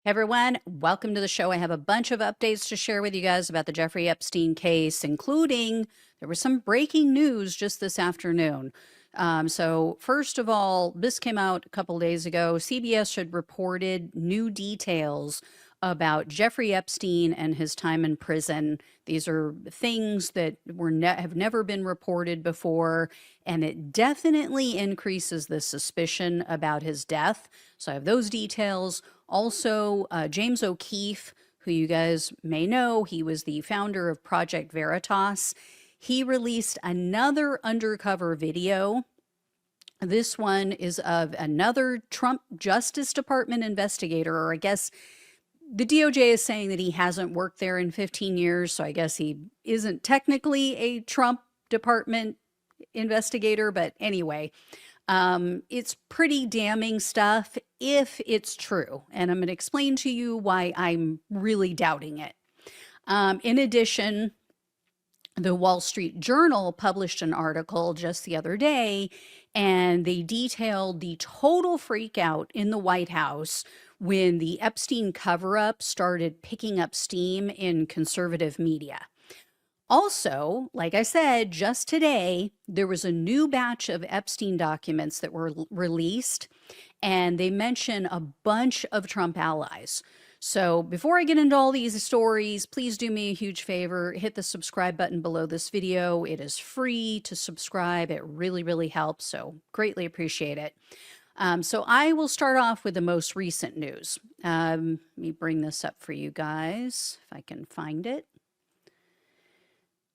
Hey everyone, welcome to the show. I have a bunch of updates to share with you guys about the Jeffrey Epstein case, including there was some breaking news just this afternoon. So first of all, this came out a couple days ago. CBS had reported new details about Jeffrey Epstein and his time in prison. These are things that have never been reported before, and it definitely increases the suspicion about his death. So I have those details. Also, James O'Keefe, who you guys may know, he was the founder of Project Veritas. He released another undercover video. This one is of another Trump Justice Department investigator, or I guess the DOJ is saying that he hasn't worked there in 15 years, so I guess he isn't technically a Trump Department investigator, but anyway, it's pretty damning stuff if it's true, and I'm going to explain to you why I'm really doubting it. In addition, the Wall Street Journal published an article just the other day, and they detailed the total freakout in the White House when the Epstein cover-up started picking up steam in conservative media. Also, like I said, just today, there was a new batch of Epstein documents that were released, and they mention a bunch of Trump allies. So before I get into all these stories, please do me a huge favor, hit the subscribe button below this video. It is free to subscribe. It really, really helps, so greatly appreciate it. So I will start off with the most recent news. Let me bring this up for you guys, if I can find it.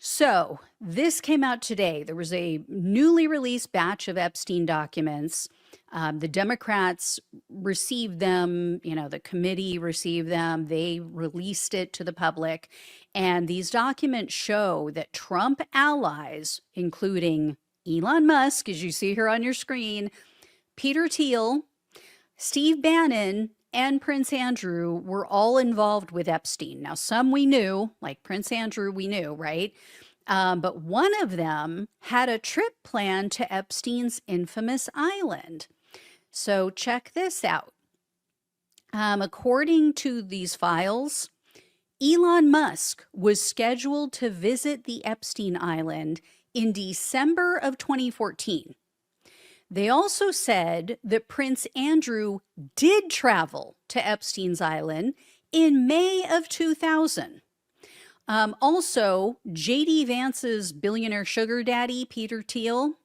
So this came out today. There was a newly released batch of Epstein documents. The Democrats received them, the committee received them. They released it to the public. And these documents show that Trump allies, including Elon Musk, as you see here on your screen, Peter Thiel, Steve Bannon, and Prince Andrew were all involved with Epstein. Now, some we knew, like Prince Andrew, we knew, right? But one of them had a trip planned to Epstein's infamous island. So check this out. According to these files, Elon Musk was scheduled to visit the Epstein Island in December of 2014. They also said that Prince Andrew did travel to Epstein's Island in May of 2000. Also, J.D. Vance's billionaire sugar daddy, Peter Thiel,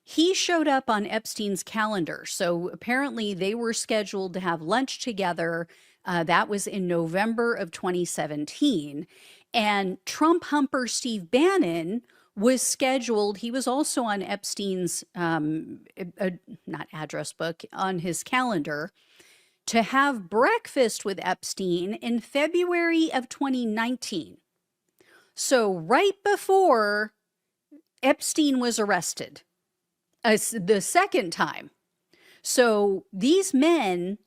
he showed up on Epstein's calendar. So apparently they were scheduled to have lunch together. That was in November of 2017. And Trump humper Steve Bannon was scheduled. He was also on Epstein's, not address book, on his calendar to have breakfast with Epstein in February of 2019. So right before Epstein was arrested, the second time. So these men,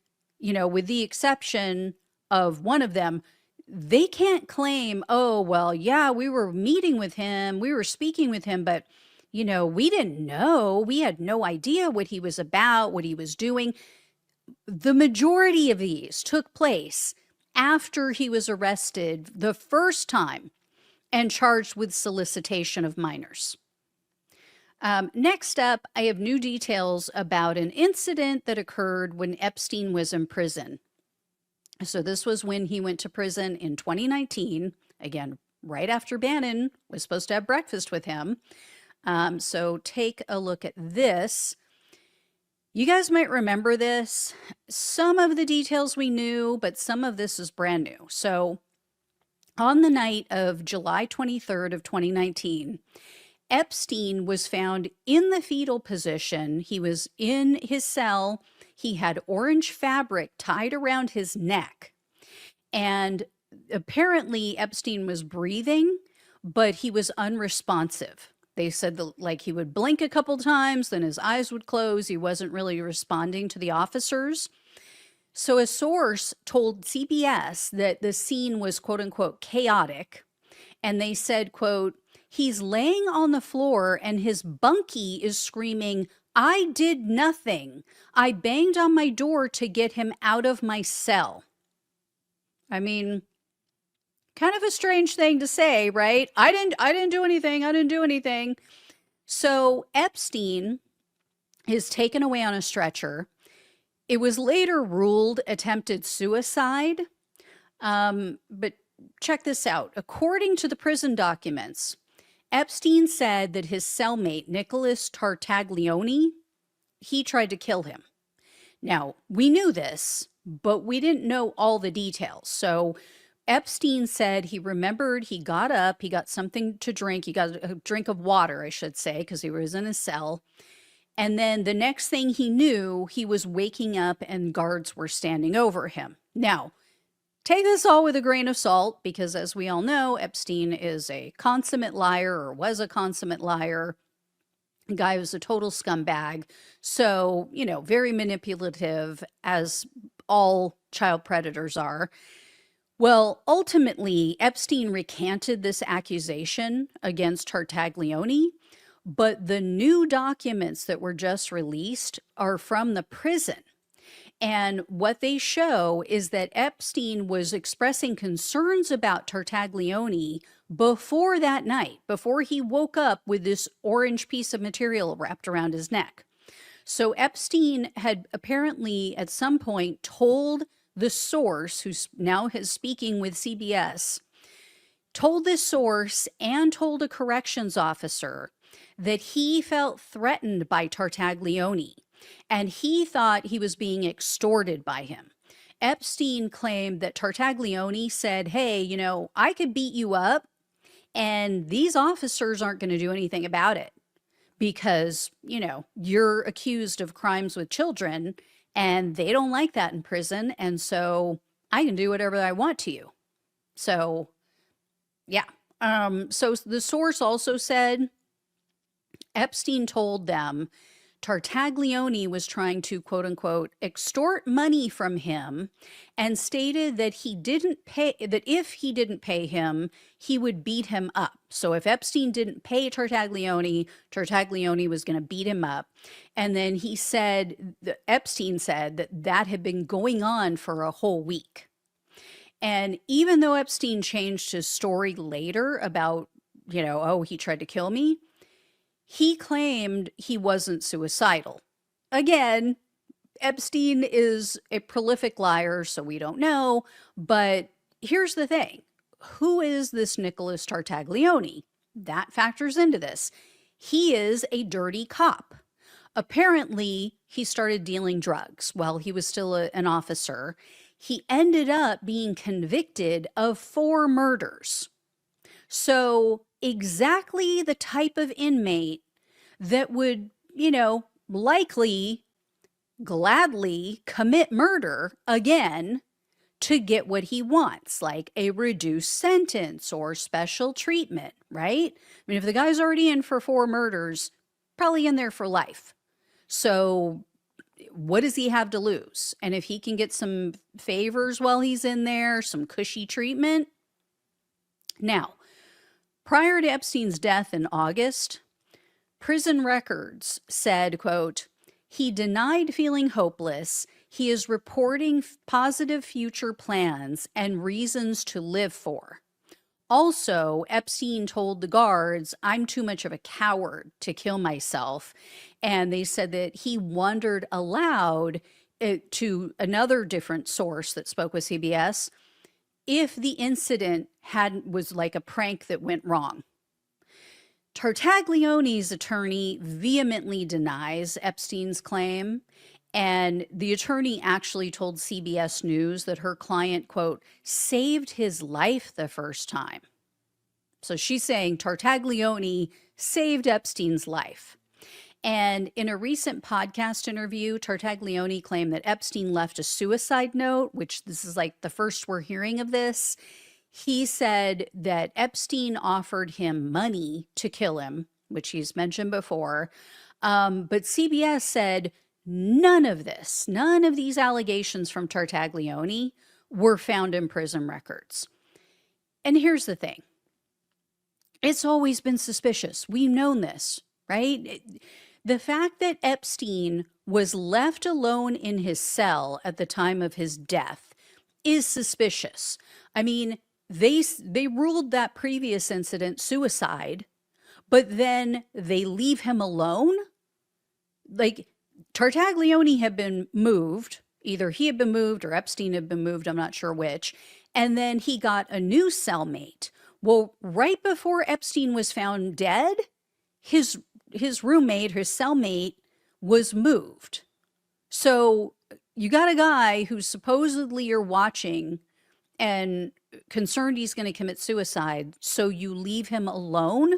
with the exception of one of them, they can't claim, oh, well, yeah, we were meeting with him, we were speaking with him, but, we didn't know. We had no idea what he was about, what he was doing. The majority of these took place after he was arrested the first time and charged with solicitation of minors. Next up, I have new details about an incident that occurred when Epstein was in prison. So this was when he went to prison in 2019, again, right after Bannon was supposed to have breakfast with him. So take a look at this. You guys might remember this. Some of the details we knew, but some of this is brand new. So on the night of July 23rd of 2019, Epstein was found in the fetal position. He was in his cell. He had orange fabric tied around his neck. And apparently Epstein was breathing, but he was unresponsive. They said that, he would blink a couple times, then his eyes would close. He wasn't really responding to the officers. So a source told CBS that the scene was, quote unquote, chaotic. And they said, quote, he's laying on the floor and his bunkie is screaming, I did nothing. I banged on my door to get him out of my cell. I mean, kind of a strange thing to say, right? I didn't do anything. I didn't do anything. So Epstein is taken away on a stretcher. It was later ruled attempted suicide. But check this out. According to the prison documents, Epstein said that his cellmate, Nicholas Tartaglione, he tried to kill him. Now, we knew this, but we didn't know all the details. So Epstein said he remembered he got up, he got something to drink, he got a drink of water, I should say, because he was in a cell. And then the next thing he knew, he was waking up and guards were standing over him. Now, take this all with a grain of salt, because as we all know, Epstein is a consummate liar, or was a consummate liar. The guy was a total scumbag. So, very manipulative, as all child predators are. Well, ultimately, Epstein recanted this accusation against Tartaglione, but the new documents that were just released are from the prison. And what they show is that Epstein was expressing concerns about Tartaglione before that night, before he woke up with this orange piece of material wrapped around his neck. So Epstein had apparently at some point told the source, who's now speaking with CBS, told this source and told a corrections officer that he felt threatened by Tartaglione, and he thought he was being extorted by him. Epstein claimed that Tartaglione said, hey, I could beat you up, and these officers aren't going to do anything about it because, you're accused of crimes with children, and they don't like that in prison, and so I can do whatever I want to you. So, yeah. So the source also said Epstein told them Tartaglione was trying to, quote unquote, extort money from him, and stated that if he didn't pay him, he would beat him up. So if Epstein didn't pay Tartaglione, Tartaglione was going to beat him up. And then Epstein said that had been going on for a whole week. And even though Epstein changed his story later about, he tried to kill me, he claimed he wasn't suicidal. Again, Epstein is a prolific liar, so we don't know. But here's the thing. Who is this Nicholas Tartaglione? That factors into this. He is a dirty cop. Apparently, he started dealing drugs while he was still an officer. He ended up being convicted of 4 murders. So exactly the type of inmate that would, likely, gladly commit murder again to get what he wants, like a reduced sentence or special treatment, right? I mean, if the guy's already in for 4 murders, probably in there for life. So what does he have to lose? And if he can get some favors while he's in there, some cushy treatment. Now, prior to Epstein's death in August, prison records said, quote, he denied feeling hopeless. He is reporting positive future plans and reasons to live for. Also, Epstein told the guards, I'm too much of a coward to kill myself. And they said that he wondered aloud to another different source that spoke with CBS if the incident was like a prank that went wrong. Tartaglione's attorney vehemently denies Epstein's claim, and the attorney actually told CBS News that her client, quote, saved his life the first time. So she's saying Tartaglione saved Epstein's life. And in a recent podcast interview, Tartaglione claimed that Epstein left a suicide note, which this is like the first we're hearing of this. He said that Epstein offered him money to kill him, which he's mentioned before. But CBS said none of these allegations from Tartaglione were found in prison records. And here's the thing. It's always been suspicious. We've known this, right? The fact that Epstein was left alone in his cell at the time of his death is suspicious. I mean, they ruled that previous incident suicide, but then they leave him alone. Like, Tartaglione had been moved. Either he had been moved or Epstein had been moved. I'm not sure which. And then he got a new cellmate. Well, right before Epstein was found dead, his roommate, his cellmate, was moved. So you got a guy who supposedly you're watching and concerned he's going to commit suicide, so you leave him alone.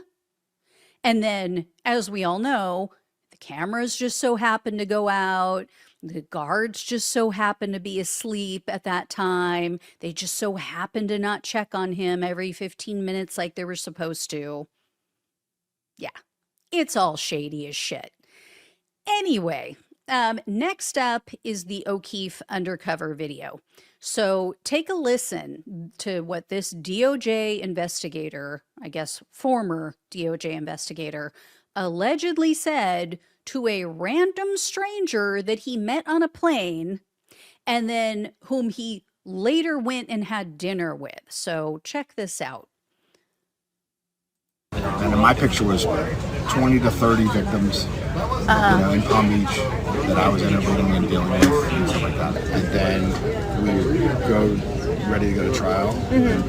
And then, as we all know, the cameras just so happen to go out. The guards just so happen to be asleep at that time. They just so happen to not check on him every 15 minutes like they were supposed to. Yeah, it's all shady as shit. Anyway, next up is the O'Keefe Undercover video. So take a listen to what this DOJ investigator, I guess former DOJ investigator, allegedly said to a random stranger that he met on a plane and then whom he later went and had dinner with. So check this out. And in my picture was 20 to 30 victims, in Palm Beach that I was interviewing and dealing with and stuff like that. And then we go ready to go to trial, and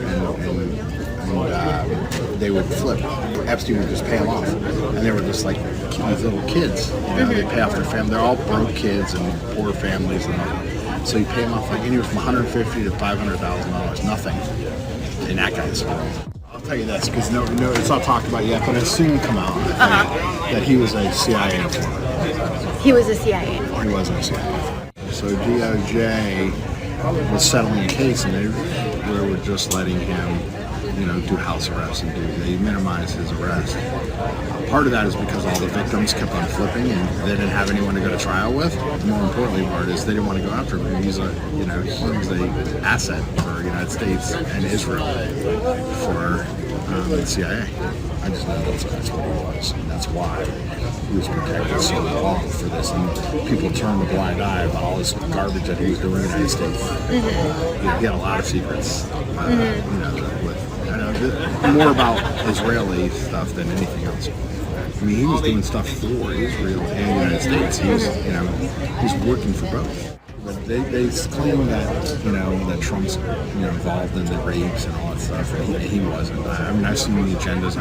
they would flip. Epstein would just pay them off, and they were just like these little kids. They pay off their family. They're all broke kids and poor families, and all. So you pay them off like anywhere from $150,000 to $500,000, nothing in that guy's world. I'll tell you this, because no, it's not talked about yet, but it'll soon come out that he was a CIA informant. He was a CIA informant. He was a CIA informant. So DOJ was settling the case, and they were just letting him, do house arrest and they minimized his arrest. Part of that is because all the victims kept on flipping, and they didn't have anyone to go to trial with. The more importantly part is they didn't want to go after him. He's a asset for the United States and Israel for the CIA. I just know that's what he was, and that's why he was protected so long for this. And people turned a blind eye about all this garbage that he was doing in the United States. He had a lot of secrets. More about Israeli stuff than anything else. I mean, he was doing stuff for Israel and the United States. He was, he's working for both. But they claim that, that Trump's, involved in the rapes and all that stuff, and he wasn't. I mean, I've seen the agendas,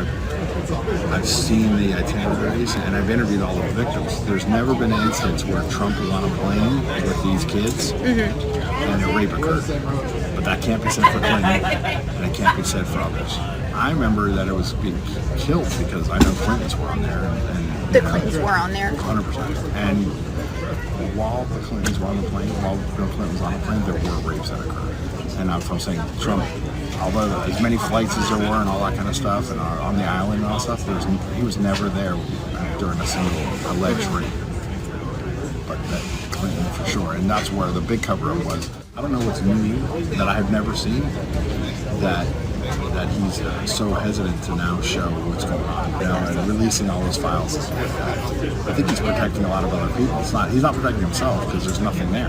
I've seen the itineraries, and I've interviewed all the victims. There's never been an instance where Trump was on a plane with these kids and a rape occurred. But that can't be said for Clinton, and it can't be said for others. I remember that it was being killed because I know Clintons were on there. And the Clintons were on there? 100%. And while the Clintons were on the plane, while Bill Clinton was on the plane, there were rapes that occurred. And that's what I'm saying. Trump, although as many flights as there were and all that kind of stuff, and on the island and all that stuff, he was never there during a single alleged rape. But that Clinton for sure. And that's where the big cover-up was. I don't know what's new that I have never seen that he's so hesitant to now show what's going on, and releasing all those files and stuff like that. I think he's protecting a lot of other people. He's not protecting himself because there's nothing there,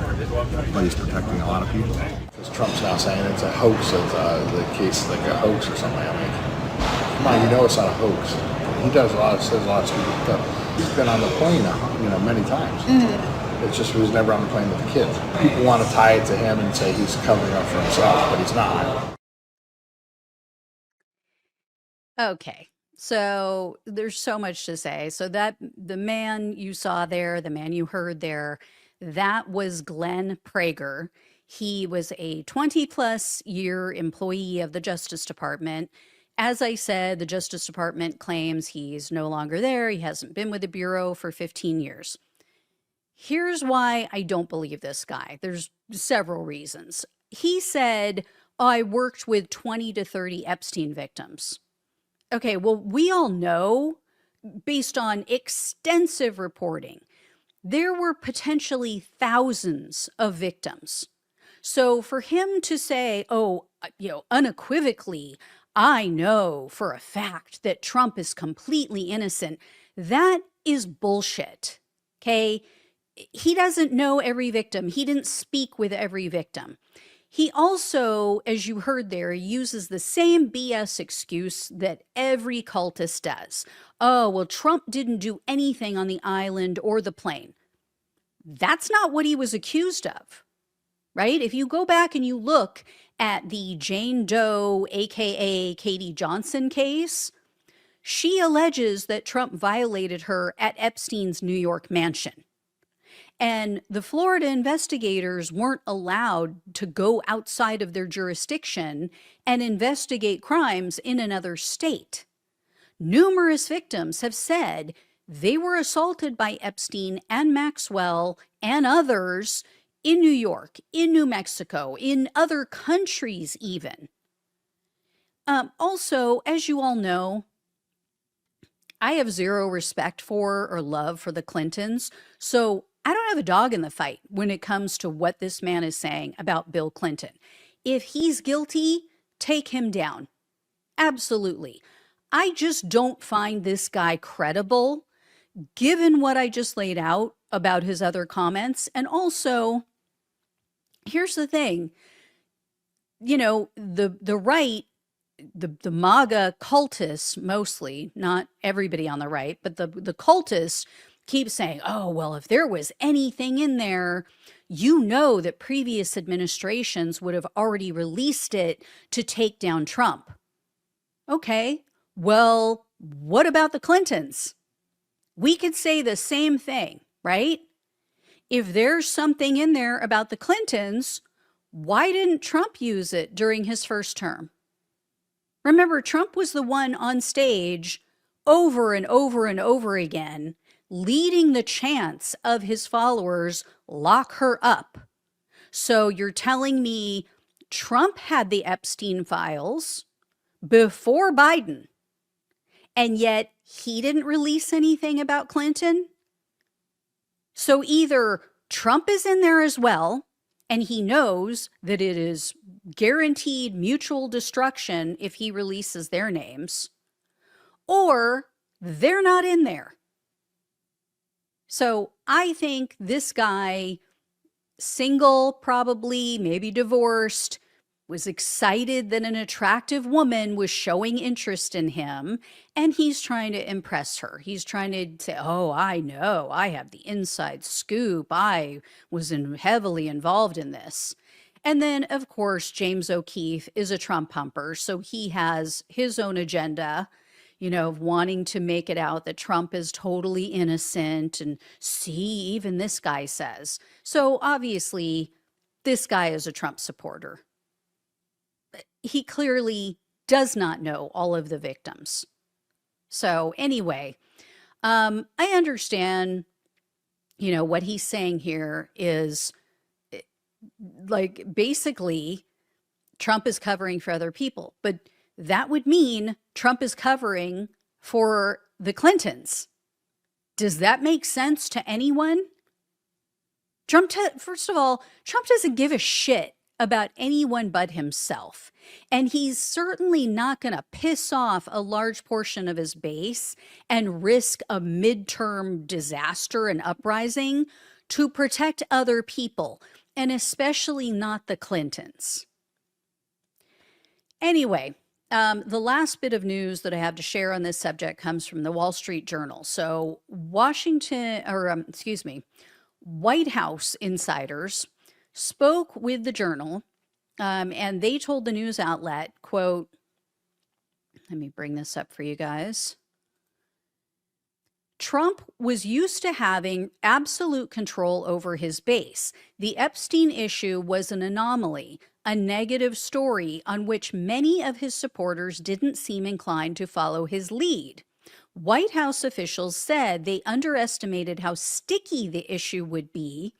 but he's protecting a lot of people. Because Trump's now saying it's a hoax, the case is like a hoax or something. I'm like, come on, it's not a hoax. He says a lot of stupid stuff. He's been on the plane, many times. It's just he was never on the plane with the kids. People want to tie it to him and say he's covering up for himself, but he's not. Okay, so there's so much to say. So that the man you saw there, the man you heard there, that was Glenn Prager. He was a 20-plus year employee of the Justice Department. As I said, the Justice Department claims he's no longer there. He hasn't been with the Bureau for 15 years. Here's why I don't believe this guy. There's several reasons. He said, I worked with 20 to 30 Epstein victims. Okay, well, we all know, based on extensive reporting, there were potentially thousands of victims. So for him to say, unequivocally, I know for a fact that Trump is completely innocent, that is bullshit, okay? He doesn't know every victim. He didn't speak with every victim. He also, as you heard there, uses the same BS excuse that every cultist does. Oh, well, Trump didn't do anything on the island or the plane. That's not what he was accused of, right? If you go back and you look at the Jane Doe, aka Katie Johnson case, she alleges that Trump violated her at Epstein's New York mansion. And the Florida investigators weren't allowed to go outside of their jurisdiction and investigate crimes in another state. Numerous victims have said they were assaulted by Epstein and Maxwell and others in New York, in New Mexico, in other countries even. Also, as you all know, I have zero respect for or love for the Clintons, so I don't have a dog in the fight when it comes to what this man is saying about Bill Clinton. If he's guilty, take him down. Absolutely. I just don't find this guy credible, given what I just laid out about his other comments. And also, here's the thing, you know, the right, the MAGA cultists mostly, not everybody on the right, but the cultists keep saying, oh, well, if there was anything in there, you know that previous administrations would have already released it to take down Trump. Okay, well, what about the Clintons? We could say the same thing, right? If there's something in there about the Clintons, why didn't Trump use it during his first term? Remember, Trump was the one on stage over and over and over again, leading the chants of his followers, lock her up. So you're telling me Trump had the Epstein files before Biden, and yet he didn't release anything about Clinton? So either Trump is in there as well, and he knows that it is guaranteed mutual destruction if he releases their names, or they're not in there. So I think this guy, single, probably, maybe divorced, was excited that an attractive woman was showing interest in him, and he's trying to impress her. He's trying to say, oh, I know, I have the inside scoop. I was heavily involved in this. And then, of course, James O'Keefe is a Trump humper, so he has his own agenda, you know, of wanting to make it out that Trump is totally innocent, and see, even this guy says. So obviously, this guy is a Trump supporter. He clearly does not know all of the victims. So anyway, I understand, you know, what he's saying here is like basically Trump is covering for other people, but that would mean Trump is covering for the Clintons. Does that make sense to anyone? First of all, Trump doesn't give a shit about anyone but himself. And he's certainly not going to piss off a large portion of his base and risk a midterm disaster and uprising to protect other people, and especially not the Clintons. Anyway, the last bit of news that I have to share on this subject comes from the Wall Street Journal. So White House insiders spoke with the Journal, and they told the news outlet, quote, let me bring this up for you guys. Trump was used to having absolute control over his base. The Epstein issue was an anomaly, a negative story on which many of his supporters didn't seem inclined to follow his lead. White House officials said they underestimated how sticky the issue would be,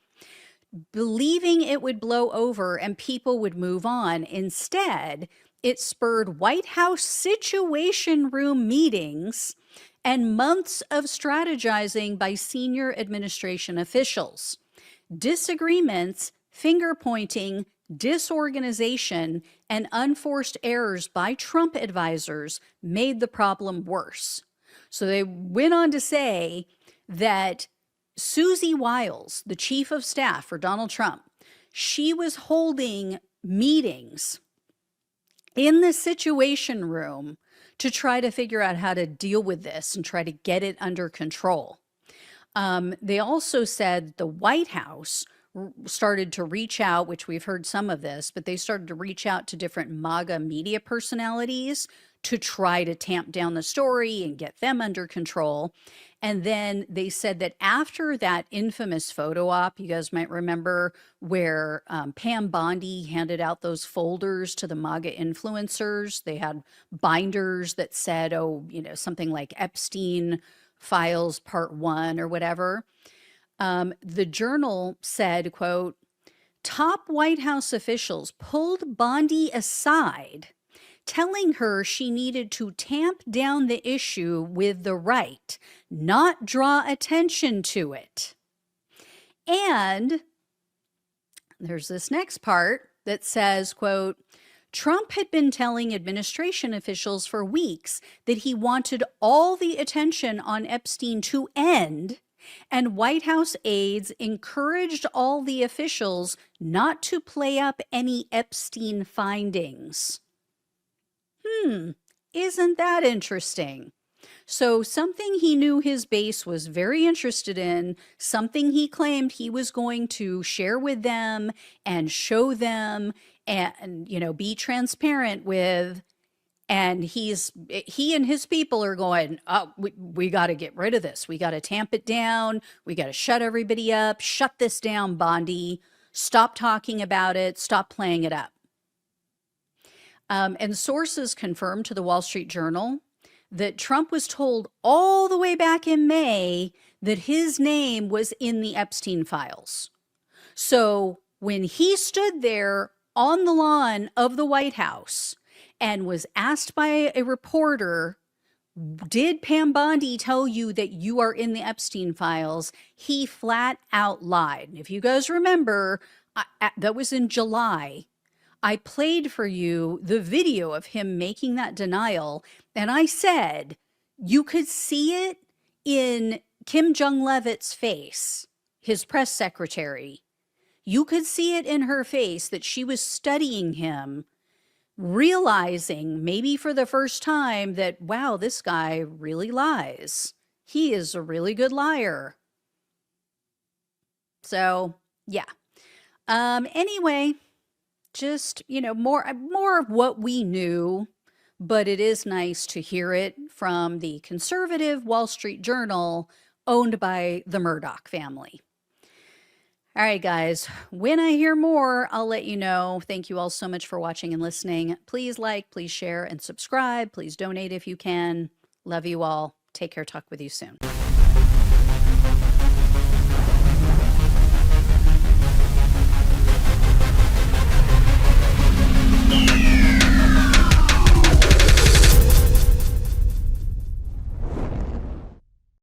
believing it would blow over and people would move on. Instead, it spurred White House Situation Room meetings and months of strategizing by senior administration officials. Disagreements, finger-pointing, disorganization, and unforced errors by Trump advisors made the problem worse. So they went on to say that Susie Wiles, the chief of staff for Donald Trump, she was holding meetings in the Situation Room to try to figure out how to deal with this and try to get it under control. They also said the White House started to reach out, which we've heard some of this, but they started to reach out to different MAGA media personalities to try to tamp down the story and get them under control. And then they said that after that infamous photo op, you guys might remember, where Pam Bondi handed out those folders to the MAGA influencers. They had binders that said, oh, you know, something like Epstein Files Part 1 or whatever. The Journal said, quote, top White House officials pulled Bondi aside, telling her she needed to tamp down the issue with the right, not draw attention to it. And there's this next part that says, quote, Trump had been telling administration officials for weeks that he wanted all the attention on Epstein to end, and White House aides encouraged all the officials not to play up any Epstein findings. Isn't that interesting? So something he knew his base was very interested in, something he claimed he was going to share with them and show them and, you know, be transparent with. And he and his people are going, oh, we got to get rid of this. We got to tamp it down. We got to shut everybody up. Shut this down, Bondi. Stop talking about it. Stop playing it up. And sources confirmed to the Wall Street Journal that Trump was told all the way back in May that his name was in the Epstein files. So when he stood there on the lawn of the White House and was asked by a reporter, did Pam Bondi tell you that you are in the Epstein files? He flat out lied. And if you guys remember, that was in July. I played for you the video of him making that denial, and I said you could see it in Kim Jong-levitt's face, his press secretary. You could see it in her face that she was studying him, realizing maybe for the first time that, wow, this guy really lies. He is a really good liar. So, yeah. Anyway, just, you know, more of what we knew, but it is nice to hear it from the conservative Wall Street Journal owned by the Murdoch family. All right, guys, when I hear more, I'll let you know. Thank you all so much for watching and listening. Please like, please share, and subscribe. Please donate if you can. Love you all. Take care. Talk with you soon.